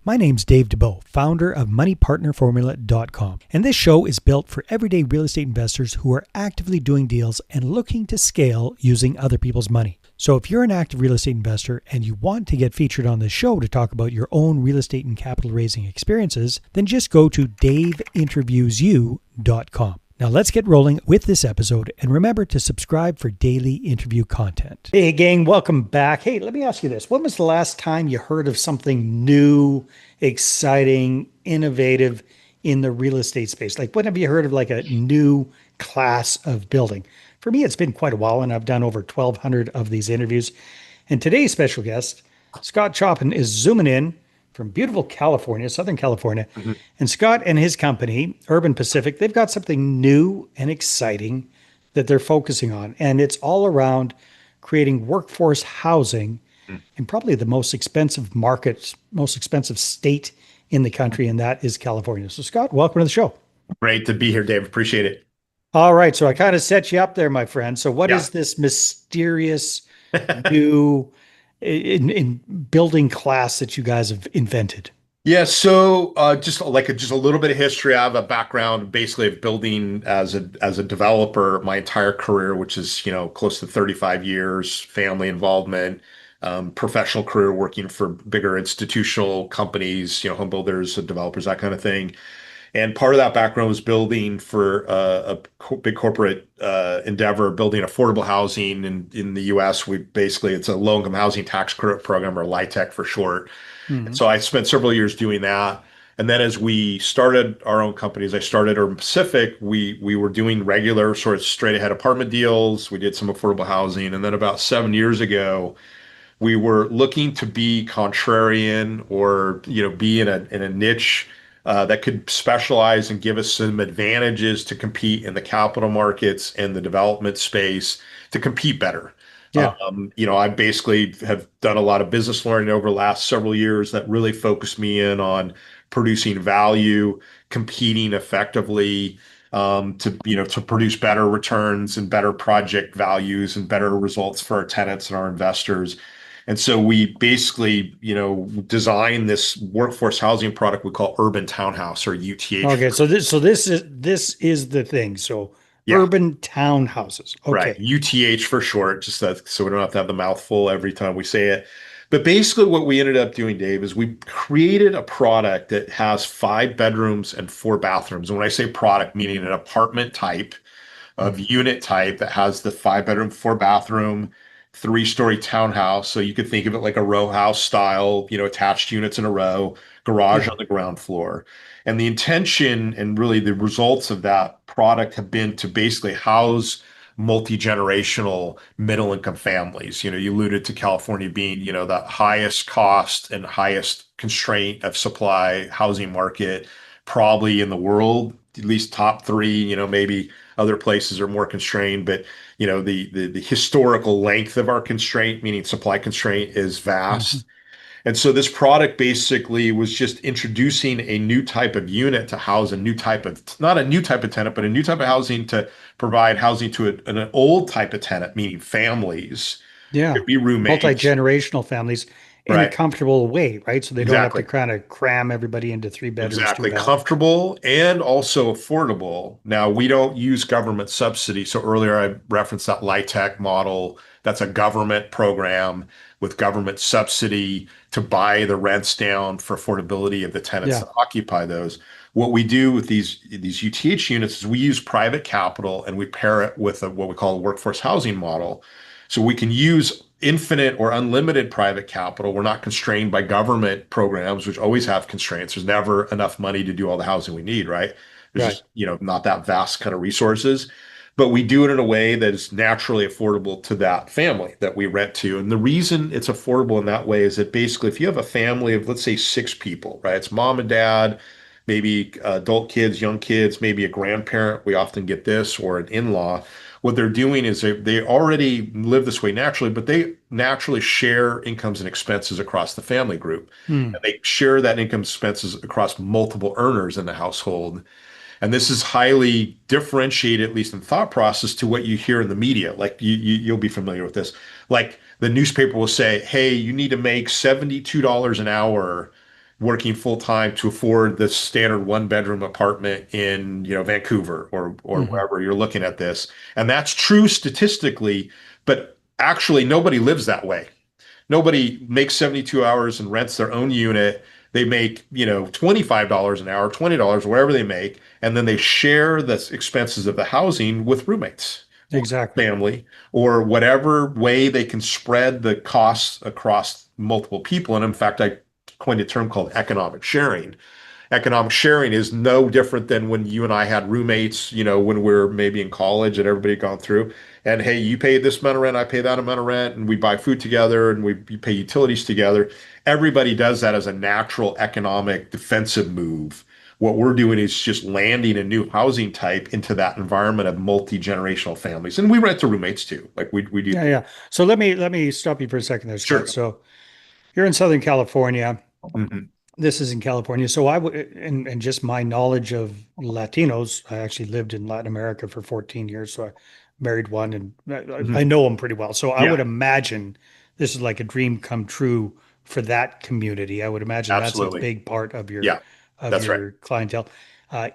My name's Dave DeBow, founder of MoneyPartnerFormula.com, and this show is built for everyday real estate investors who are actively doing deals and looking to scale using other people's money. So if you're an active real estate investor and you want to get featured on this show to talk about your own real estate and capital raising experiences, then just go to daveinterviewsyou.com. Now let's get rolling with this episode, and remember to subscribe for daily interview content. Hey gang, welcome back. Hey, let me ask you this. When was the last time you heard of something new, exciting, innovative in the real estate space? Like when have you heard of like a new class of building? For me, it's been quite a while, and I've done over 1,200 of these interviews. And today's special guest, Scott Choppin, is zooming in from beautiful California, Southern California. And Scott and his company, Urban Pacific, they've got something new and exciting that they're focusing on. And it's all around creating workforce housing in probably the most expensive market, most expensive state in the country, and that is California. So, Scott, welcome to the show. Great to be here, Dave. Appreciate it. All right. So I kind of set you up there, my friend. So what Yeah. is this mysterious new in building class that you guys have invented? Yeah, so just a little bit of history. I have a background basically of building as a developer my entire career, which is, close to 35 years, family involvement, professional career working for bigger institutional companies, home builders, developers, that kind of thing. And part of that background was building for big corporate endeavor, building affordable housing in the U.S. It's a low-income housing tax credit program, or LIHTC for short. Mhm. So I spent several years doing that. And then as we started our own companies, I started Urban Pacific, we were doing regular sort of straight ahead apartment deals. We did some affordable housing. And then about 7 years ago, we were looking to be contrarian or, be in a niche that could specialize and give us some advantages to compete in the capital markets and the development space to compete better. Yeah. I basically have done a lot of business learning over the last several years that really focused me in on producing value, competing effectively, to produce better returns and better project values and better results for our tenants and our investors. And so we basically, designed this workforce housing product we call Urban Townhouse, or UTH. Okay. So this is the thing. So Yeah, urban townhouses. right. Okay. UTH for short, just that, so we don't have to have the mouthful every time we say it. But basically what we ended up doing, Dave, is we created a product that has 5 bedrooms and 4 bathrooms. And when I say product, meaning an apartment type of Mhm. unit type that has the 5 bedroom, 4 bathroom, 3-story townhouse. So you could think of it like a row house style, attached units in a row, garage Yeah. on the ground floor. And the intention and really the results of that product have been to basically house multi-generational middle income families. You alluded to California being, the highest cost and highest constraint of supply housing market probably in the world, at least top three, maybe other places are more constrained, but the historical length of our constraint, meaning supply constraint, is Mhm. vast. And so this product basically was just introducing a new type of unit to house a new type of, not a new type of tenant, but a new type of housing to provide housing to an old type of tenant, meaning families. Yeah. Could be roommates, Multi-generational families in a right? comfortable way, right? So they don't have to Exactly. kind of cram everybody into 3 bedrooms, two Exactly. baths. Comfortable and also affordable. Now, we don't use government subsidy. So earlier I referenced that LIHTC model. That's a government program with government subsidy to buy the rents down for affordability of the tenants Yeah. that occupy those. What we do with these UTH units is we use private capital and we pair it with what we call a workforce housing model. So we can use infinite or unlimited private capital. We're not constrained by government programs, which always have constraints. There's never enough money to do all the housing we need, right? There's Right. just, not that vast kind of resources. But we do it in a way that is naturally affordable to that family that we rent to. And the reason it's affordable in that way is that basically, if you have a family of, let's say, 6 people, right? It's mom and dad, maybe adult kids, young kids, maybe a grandparent. We often get this, or an in-law. What they're doing is they already live this way naturally, but they naturally share incomes and expenses across the family group. Hmm. And they share that income expenses across multiple earners in the household. And this is highly differentiated, at least in thought process, to what you hear in the media. Like you'll be familiar with this. Like the newspaper will say, "Hey, you need to make $72 an hour working full time to afford the standard one bedroom apartment in, Vancouver or Hmm. wherever you're looking at this. And that's true statistically, but actually nobody lives that way. Nobody makes 72 hours and rents their own unit. They make, $25 an hour, $20, wherever they make, and then they share the expenses of the housing with roommates or Exactly. family or whatever way they can spread the costs across multiple people. And in fact, I coined a term called economic sharing. Economic sharing is no different than when you and I had roommates, when we are maybe in college and everybody had gone through. And hey, you pay this amount of rent, I pay that amount of rent, and we buy food together and we pay utilities together. Everybody does that as a natural economic defensive move. What we're doing is just landing a new housing type into that environment of multi-generational families. And we rent to roommates too. Like we do. Yeah, yeah. So let me stop you for a second there, Scott. Sure. So you're in Southern California. Mhm. This is in California. So I would, and just my knowledge of Latinos, I actually lived in Latin America for 14 years. So I married one and I Mhm. know them pretty well. So I Yeah, would imagine this is like a dream come true for that community. I would imagine that's a absolutely. big part Yeah, of that's right. your clientele.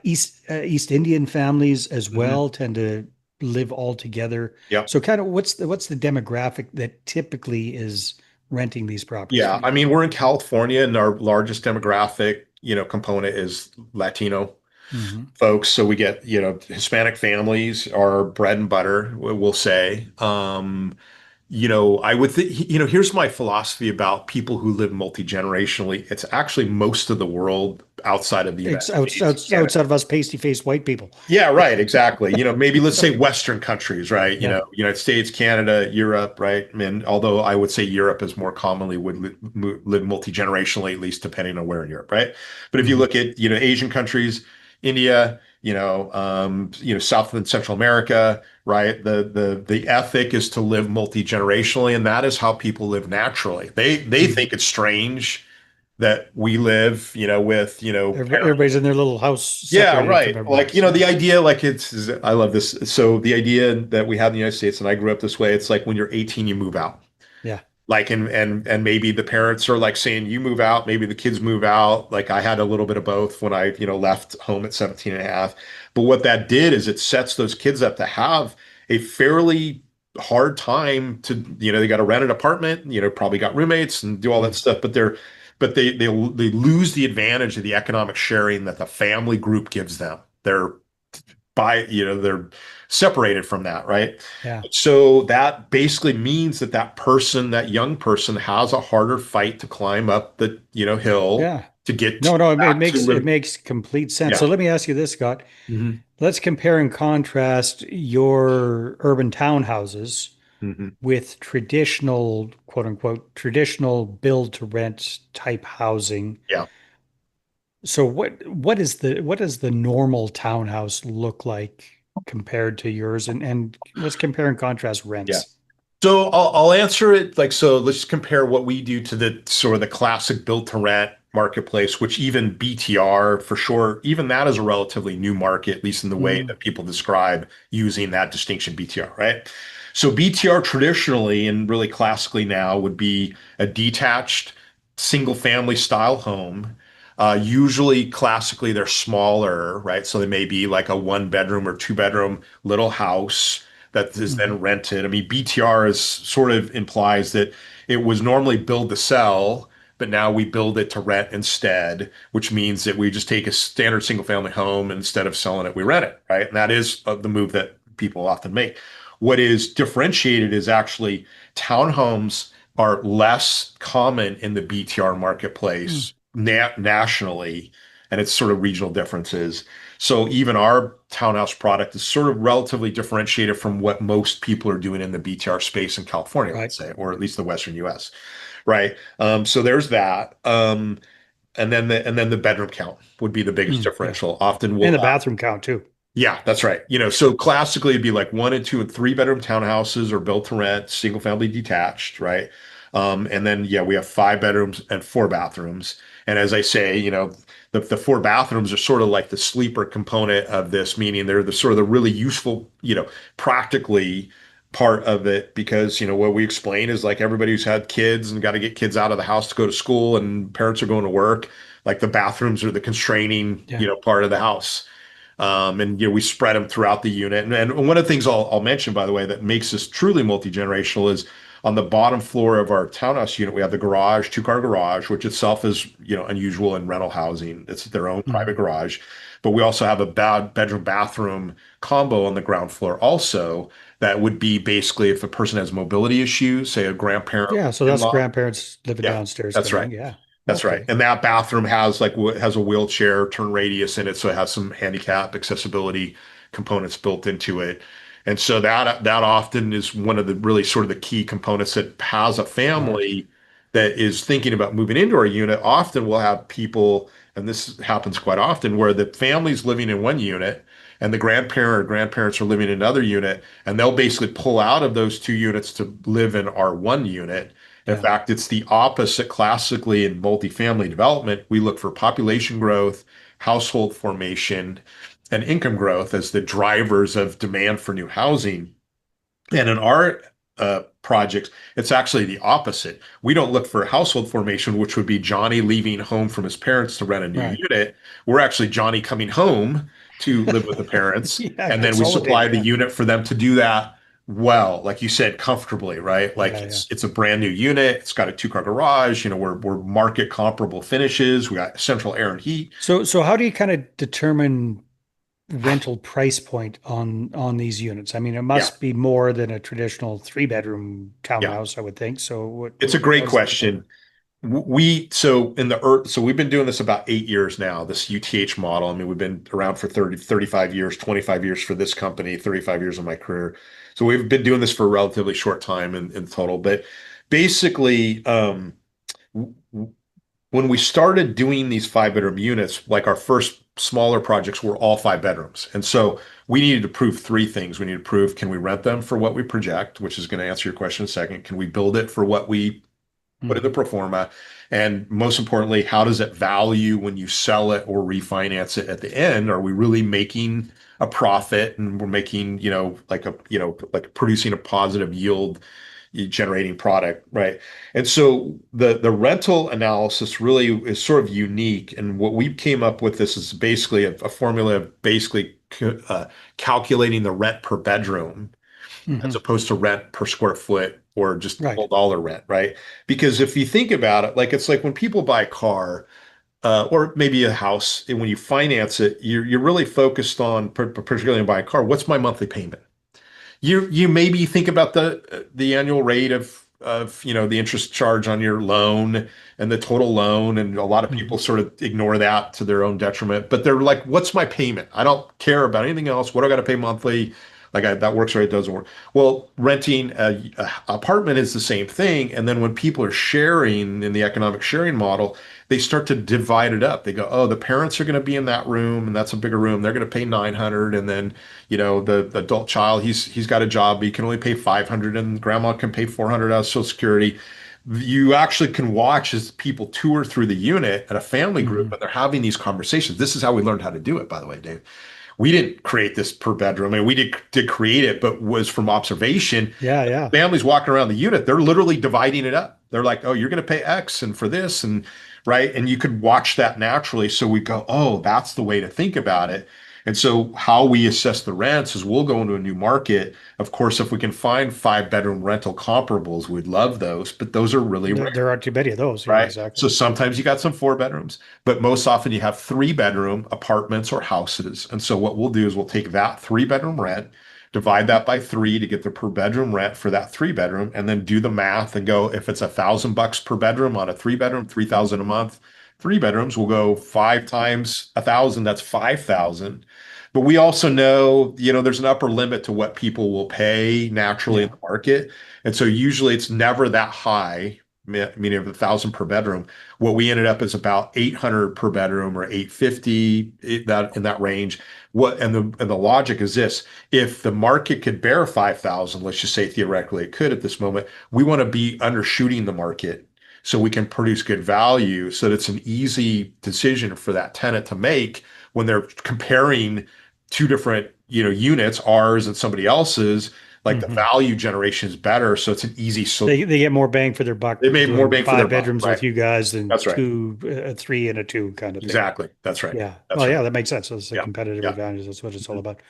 East Indian families as Mhm. well tend to live all together. Yep. So kind of what's the demographic that typically is renting these properties Yeah, from I you? mean, we're in California and our largest demographic, component is Latino Hmm. folks. So we get, Hispanic families are bread and butter, we'll say. I would think, here's my philosophy about people who live multi-generationally. It's actually most of the world outside of the United States, Canada. Outside of us pasty-faced white people. Yeah, right, exactly. Maybe let's say Western countries, right? Yeah. United States, Canada, Europe, right? I mean, although I would say Europe is more commonly would live multi-generationally, at least depending on where in Europe, right? But if you Hmm. look at, Asian countries, India, South and Central America, right? The ethic is to live multi-generationally, and that is how people live naturally. They Hmm. think it's strange that we live, with, Everybody's in their little house yeah, separated from right. everybody Like, else. Yeah. the idea, like I love this. So the idea that we have in the United States, and I grew up this way, it's like when you're 18, you move out. Yeah. Like, and maybe the parents are like saying you move out, maybe the kids move out. Like I had a little bit of both when I, left home at 17 and a half. But what that did is it sets those kids up to have a fairly hard time to, they got to rent an apartment, probably got roommates and do all that Mm. stuff, but they lose the advantage of the economic sharing that the family group gives them. They're separated from that, right? Yeah. So that basically means that person, that young person has a harder fight to climb up the, hill Yeah. to get No, no, it back to makes it live. makes complete sense. Yeah. So let me ask you this, Scott. Hmm. Let's compare and contrast your urban townhouses Hmm. with traditional, quote unquote, traditional build to rent type housing. Yeah. So what does the normal townhouse look like compared to yours? And let's compare and contrast Yeah. rents. So I'll answer it like so. Let's compare what we do to the sort of the classic build to rent marketplace, which even BTR for sure, even that is a relatively new market, at least in the way Mm, that people describe using that distinction BTR, right? So BTR traditionally and really classically now would be a detached single family style home. Usually classically they're smaller, right? So they may be like a one bedroom or two bedroom little house that is mhm. then rented. I mean, BTR is sort of implies that it was normally build to sell, but now we build it to rent instead, which means that we just take a standard single family home and instead of selling it, we rent it, right? And that is the move that people often make. What is differentiated is actually townhomes are less common in the BTR Mm, marketplace nationally, and it's sort of regional differences. So even our townhouse product is sort of relatively differentiated from what most people are doing in the BTR space in California, right. let's say, or at least the Western US, right? So there's that. And then the bedroom count would be the biggest Mm, yeah. differential. Often we'll And the have bathroom count too. yeah, that's right. So classically it'd be like one and two and three bedroom townhouses or built to rent, single family detached, right? And then yeah, we have five bedrooms and four bathrooms. And as I say, the four bathrooms are sort of like the sleeper component of this, meaning they're the sort of the really useful, practically part of it because, what we explain is like everybody who's had kids and got to get kids out of the house to go to school and parents are going to work. like the bathrooms are the constraining, Yeah. part of the house. And we spread them throughout the unit. And one of the things I'll mention, by the way, that makes this truly multi-generational is on the bottom floor of our townhouse unit, we have the garage, two-car garage, which itself is, unusual in rental housing. It's their own Hmm. private garage. But we also have a bedroom bathroom combo on the ground floor also that would be basically if a person has mobility issues, say a grandparent, Yeah. So that's in-law. grandparents living Yeah, downstairs that's kind of right. thing. Yeah. That's right. Okay. And that bathroom has has a wheelchair turn radius in it, so it has some handicap accessibility components built into it. And so that often is one of the really sort of the key components that has a Smart. family that is thinking about moving into our unit. Often we'll have people, and this happens quite often, where the family's living in one unit and the grandparent or grandparents are living in another unit, and they'll basically pull out of those two units to live in our one unit. In Yeah. fact, it's the opposite classically in multifamily development. We look for population growth, household formation, and income growth as the drivers of demand for new housing. And in our projects, it's actually the opposite. We don't look for household formation, which would be Johnny leaving home from his parents to rent a new Right. unit. We're actually Johnny coming home to live with the parents. Yeah. And then we supply Consolidating. the Yeah. unit for them to do that well, like you said, comfortably, right? Like Yeah. Yeah. it's a brand new unit. It's got a two-car garage. We're market comparable finishes. We got central air and heat. So how do you kind of determine rental price point on these units? I mean, it Yeah, must be more than a traditional three-bedroom yeah. townhouse, I would think. So It's a great what does that look like? question. So we've been doing this about 8 years now, this UTH model. I mean, we've been around for 30, 35 years, 25 years for this company, 35 years of my career. So we've been doing this for a relatively short time in total. But basically, w- w- when we started doing these five-bedroom units, like our first smaller projects were all five bedrooms. And so we needed to prove three things. We need to prove, can we rent them for what we project, which is going to answer your question in a second. Can we build it for what we put in the Hmm. pro forma? And most importantly, how does it value when you sell it or refinance it at the end? Are we really making a profit and we're making, like producing a positive yield generating product, right? And so the rental analysis really is sort of unique. And what we came up with this is basically a formula of basically calculating the rent per bedroom as Hmm. opposed to rent per square foot or just Right. whole dollar rent, right? Because if you think about it, like it's like when people buy a car or maybe a house, and when you finance it, you're really focused on, particularly when you buy a car, what's my monthly payment? You maybe think about the annual rate of the interest charge on your loan and the total loan, and a lot of people Hmm. sort of ignore that to their own detriment. But they're like, "What's my payment? I don't care about anything else. What do I got to pay monthly?" That works right, it doesn't work. Well, renting a apartment is the same thing. And then when people are sharing in the economic sharing model, they start to divide it up. They go, "Oh, the parents are going to be in that room, and that's a bigger room. They're going to pay 900, and then the adult child, he's got a job, but he can only pay 500, and grandma can pay 400 out of Social Security." You actually can watch as people tour through the unit at a family group, Hmm. and they're having these conversations. This is how we learned how to do it, by the way, Dave. We didn't create this per bedroom. I mean, we did create it, but was from observation. Yeah. Yeah. Families walking around the unit, they're literally dividing it up. They're like, "Oh, you're going to pay X and for this," and right. And you could watch that naturally. So we go, "Oh, that's the way to think about it." And so how we assess the rents is we'll go into a new market. Of course, if we can find five-bedroom rental comparables, we'd love those, but those are really rare, There aren't too many of those. Yeah, right? exactly. So sometimes you got some four bedrooms, but most often you have three-bedroom apartments or houses. And so what we'll do is we'll take that three-bedroom rent, divide that by three to get the per bedroom rent for that three bedroom, and then do the math and go, if it's $1,000 per bedroom on a three bedroom, 3,000 a month. Three bedrooms will go five times 1,000, that's 5,000. But we also know, there's an upper limit to what people will pay naturally in Yeah. the market. And so usually it's never that high, meaning of 1,000 per bedroom. What we ended up is about 800 per bedroom or 850, that in that range. And the logic is this: if the market could bear 5,000, let's just say theoretically it could at this moment, we want to be undershooting the market so we can produce good value, so that it's an easy decision for that tenant to make when they're comparing two different units, ours and somebody else's. like the Hmm. value generation is better. So it's an easy, so They get more bang for their they buck made more doing bang for their five buck. bedrooms Right. with you guys than That's right. two, a three and a two kind of thing. Exactly. That's right. Yeah. That's Well, right. yeah, that makes sense. It's a Yeah. competitive Yeah. advantage. That's what it's all about.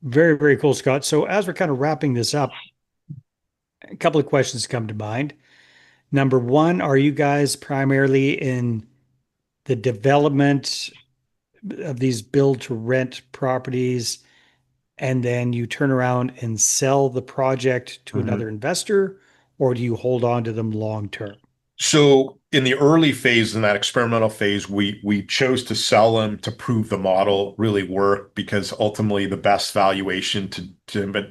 Very, very cool, Scott. So as we're kind of wrapping this up, a couple of questions come to mind. Number one, are you guys primarily in the development of these build to rent properties, and then you turn around and sell the project to Mhm. another investor, or do you hold on to them long term? So in the early phase, in that experimental phase, we chose to sell them to prove the model really worked because ultimately the best valuation to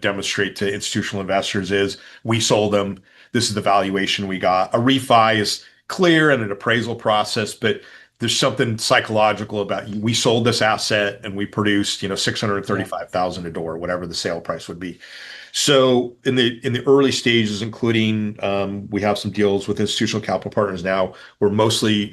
demonstrate to institutional investors is we sold them. This is the valuation we got. A refi is clear and an appraisal process, but there's something psychological about we sold this asset and we produced, Yeah. 635,000 a door, whatever the sale price would be. So in the early stages, including we have some deals with institutional capital partners now. We're mostly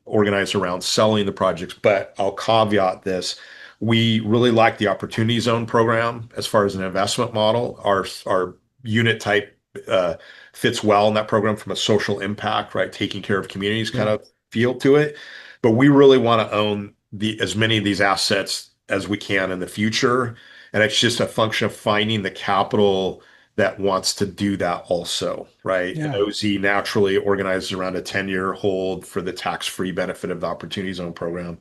organized around selling the projects, but I'll caveat this. We really like the Opportunity Zone program as far as an investment model. Our unit type uh, fits well in that program from a social impact, right? Taking care of communities kind Yeah. of feel to it. But we really want to own the as many of these assets as we can in the future, and it's just a function of finding the capital that wants to do that also, right? And Yeah. OZ naturally organizes around a 10-year hold for the tax-free benefit of the Opportunity Zone program.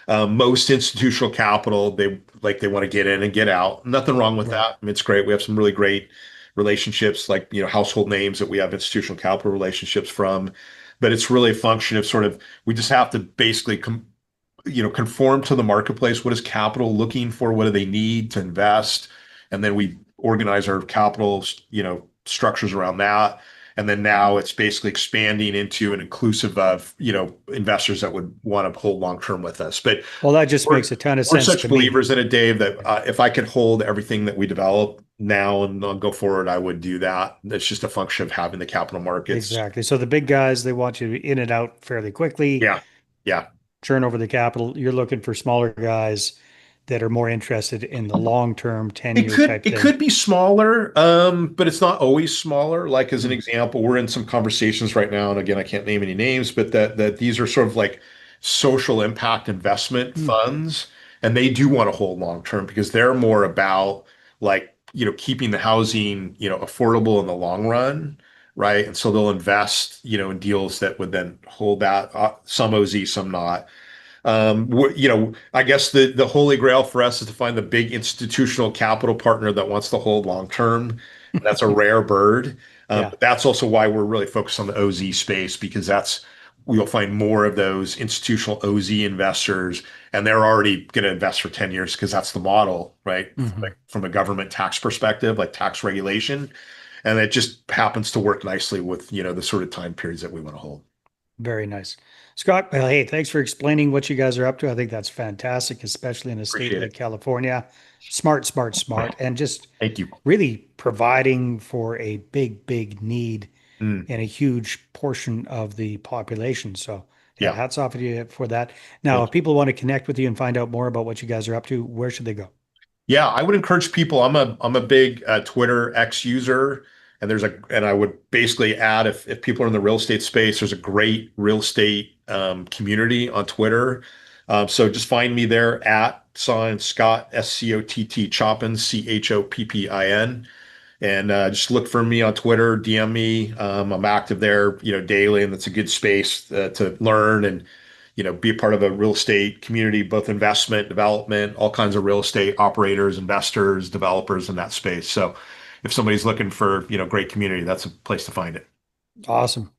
Most institutional capital, they want to get in and get out. Nothing wrong with Right. that. I mean, it's great. We have some really great relationships, like household names that we have institutional capital relationships from. But it's really a function of sort of we just have to basically conform to the marketplace. What is capital looking for? What do they need to invest? And then we organize our capital, structures around that. And then now it's basically expanding into an inclusive of, investors that would want to hold long term with us. But Well, that just we're, makes a ton of we're sense such to me. believers in it, Dave, that if I could hold everything that we develop now and I'll go forward, I would do that. It's just a function of having the capital markets. Exactly. So the big guys, they want you in and out fairly quickly, Yeah. Yeah. churn over the capital. You're looking for smaller guys that are more interested in the long-term It 10-year could type it thing. could be smaller, but it's not always smaller. Like as an Hmm. example, we're in some conversations right now, and again, I can't name any names, but that these are sort of like social impact investment Hmm. funds, and they do want to hold long term because they're more about like keeping the housing affordable in the long run, right? And so they'll invest in deals that would then hold that some OZ, some not. I guess the holy grail for us is to find the big institutional capital partner that wants to hold long term. That's a rare bird. Yeah. But that's also why we're really focused on the OZ space because we'll find more of those institutional OZ investors, and they're already going to invest for 10 years because that's the model, right? Hmm. From a government tax perspective, like tax regulation. And it just happens to work nicely with, the sort of time periods that we want to hold. Very nice. Scott, well, hey, thanks for explaining what you guys are up to. I think that's fantastic, especially in a state Appreciate like it. California. Smart, smart, smart, and just Thank you. really providing for a big, big need Mm, in a huge portion of the population. So, yeah, yeah. hats off to you for that. Now, Thank if you. people want to connect with you and find out more about what you guys are up to, where should they go? Yeah, I would encourage people. I'm a big Twitter X user, and I would basically add if people are in the real estate space, there's a great real estate community on Twitter. So just find me there at sign Scott Scott Choppin Choppin, and just look for me on Twitter, DM me. I'm active there, daily, and it's a good space to learn and be a part of a real estate community, both investment, development, all kinds of real estate operators, investors, developers in that space. So if somebody's looking for, great community, that's a place to find it. Awesome.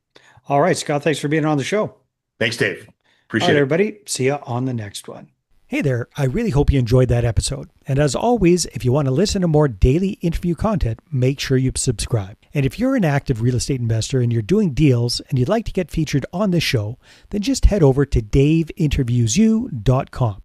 All right, Scott, thanks for being on the show. Thanks, Dave. All right, Appreciate it. everybody. See you on the next one. Hey there, I really hope you enjoyed that episode. And as always, if you want to listen to more daily interview content, make sure you subscribe. And if you're an active real estate investor and you're doing deals and you'd like to get featured on this show, then just head over to daveinterviewsyou.com.